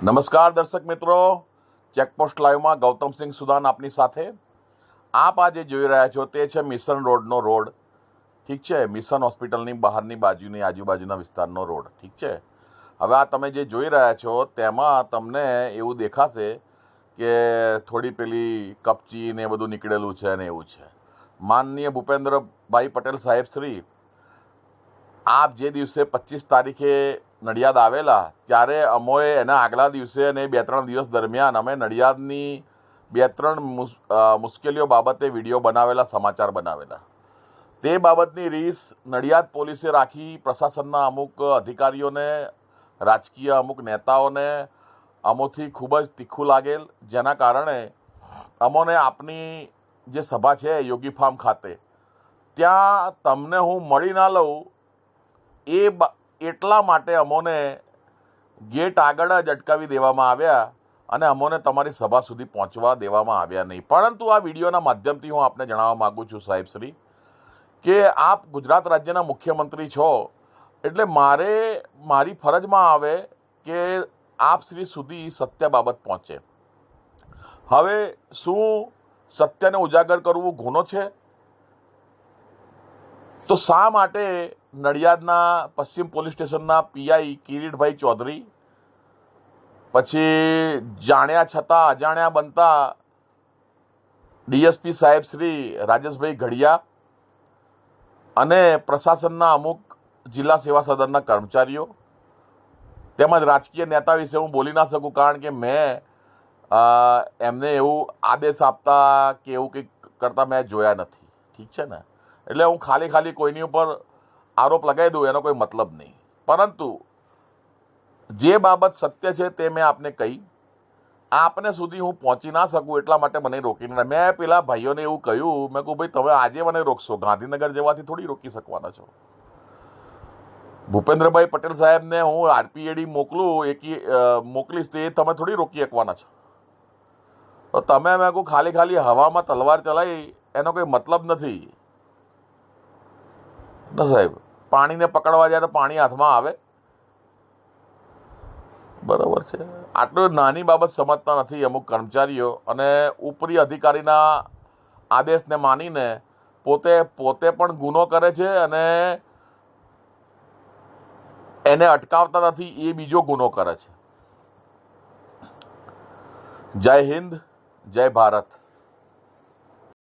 નમસ્કાર દર્શક મિત્રો, ચેકપોસ્ટ લાઈવમાં ગૌતમસિંહ સુદાન આપની સાથે. આપ આજે જોઈ રહ્યા છો તે છે મિશન રોડનો રોડ. ઠીક છે, મિશન હોસ્પિટલની બહારની બાજુની આજુબાજુના વિસ્તારનો રોડ. ઠીક છે. હવે આ તમે જે જોઈ રહ્યા છો તેમાં તમને એવું દેખાશે કે થોડી પેલી કપચી ને બધું નીકળેલું છે ને એવું છે. માનનીય ભૂપેન્દ્રભાઈ પટેલ સાહેબ શ્રી આપ જે દિવસે 25 તારીખે નડિયાદ આવેલા ત્યારે અમોએ એના આગલા દિવસે અને 2-3 દિવસ દરમિયાન અમે નડિયાદની 2-3 મુશ્કેલીઓ બાબતે વિડીયો બનાવેલા, સમાચાર બનાવેલા. તે બાબતની રીસ નડિયાદ પોલીસે રાખી. પ્રશાસનના અમુક અધિકારીઓને, રાજકીય અમુક નેતાઓને અમોથી ખૂબ જ તીખું લાગેલ, જેના કારણે અમોને આપની જે સભા છે યોગી ફાર્મ ખાતે, ત્યાં તમને હું મળી ના લઉં એટલા માટે અમોને ગેટ આગળ જ અટકાવી દેવામાં આવ્યા અને અમોને તમારી સભા સુધી પહોંચવા દેવામાં આવ્યા નહીં. પરંતુ આ વિડીયોના માધ્યમથી હું આપને જણાવવા માગું છું સાહેબશ્રી કે આપ ગુજરાત રાજ્યના મુખ્યમંત્રી છો, એટલે મારી ફરજમાં આવે કે આપ શ્રી સુધી સત્ય બાબત પહોંચે. હવે શું સત્યને ઉજાગર કરવું ગુનો છે? તો શા માટે નડિયાદના પશ્ચિમ પોલીસ સ્ટેશનના પીઆઈ કિરીટભાઈ ચૌધરી, પછી જાણ્યા છતાં અજાણ્યા બનતા ડીએસપી સાહેબ શ્રી રાજેશભાઈ ઘડિયા અને પ્રશાસનના અમુક જિલ્લા સેવા સદનના કર્મચારીઓ તેમજ રાજકીય નેતા વિશે હું બોલી ના શકું, કારણ કે મેં એમને એવું આદેશ આપતા કે એવું કંઈક કરતા મેં જોયા નથી. ઠીક છે ને, એટલે હું ખાલી કોઈની ઉપર આરોપ લગાવી દઉં એનો કોઈ મતલબ નહીં. પરંતુ જે બાબત સત્ય છે તે મેં આપને કહી. આપને સુધી હું પહોંચી ના શકું એટલા માટે મને રોકીને મેં પેલા ભાઈઓને એવું કહ્યું, મેં કહું ભાઈ તમે આજે મને રોકશો, ગાંધીનગર જવાથી થોડી રોકી શકવાના છો. ભૂપેન્દ્રભાઈ પટેલ સાહેબને હું આરપીએડી મોકલીશ તો એ તમે થોડી રોકી શકવાના છો. તો તમે મેં કહું ખાલી હવામાં તલવાર ચલાવી એનો કોઈ મતલબ નથી. ના સાહેબ, પાણીને પકડવા જાય તો પાણી હાથમાં આવે, બરાબર છે. આટલું નાની બાબત સમજતા નથી અમુક કર્મચારીઓ, અને ઉપરી અધિકારીના આદેશને માનીને પોતે પણ ગુનો કરે છે અને એને અટકાવતા નથી, એ બીજો ગુનો કરે છે. જય હિન્દ, જય ભારત.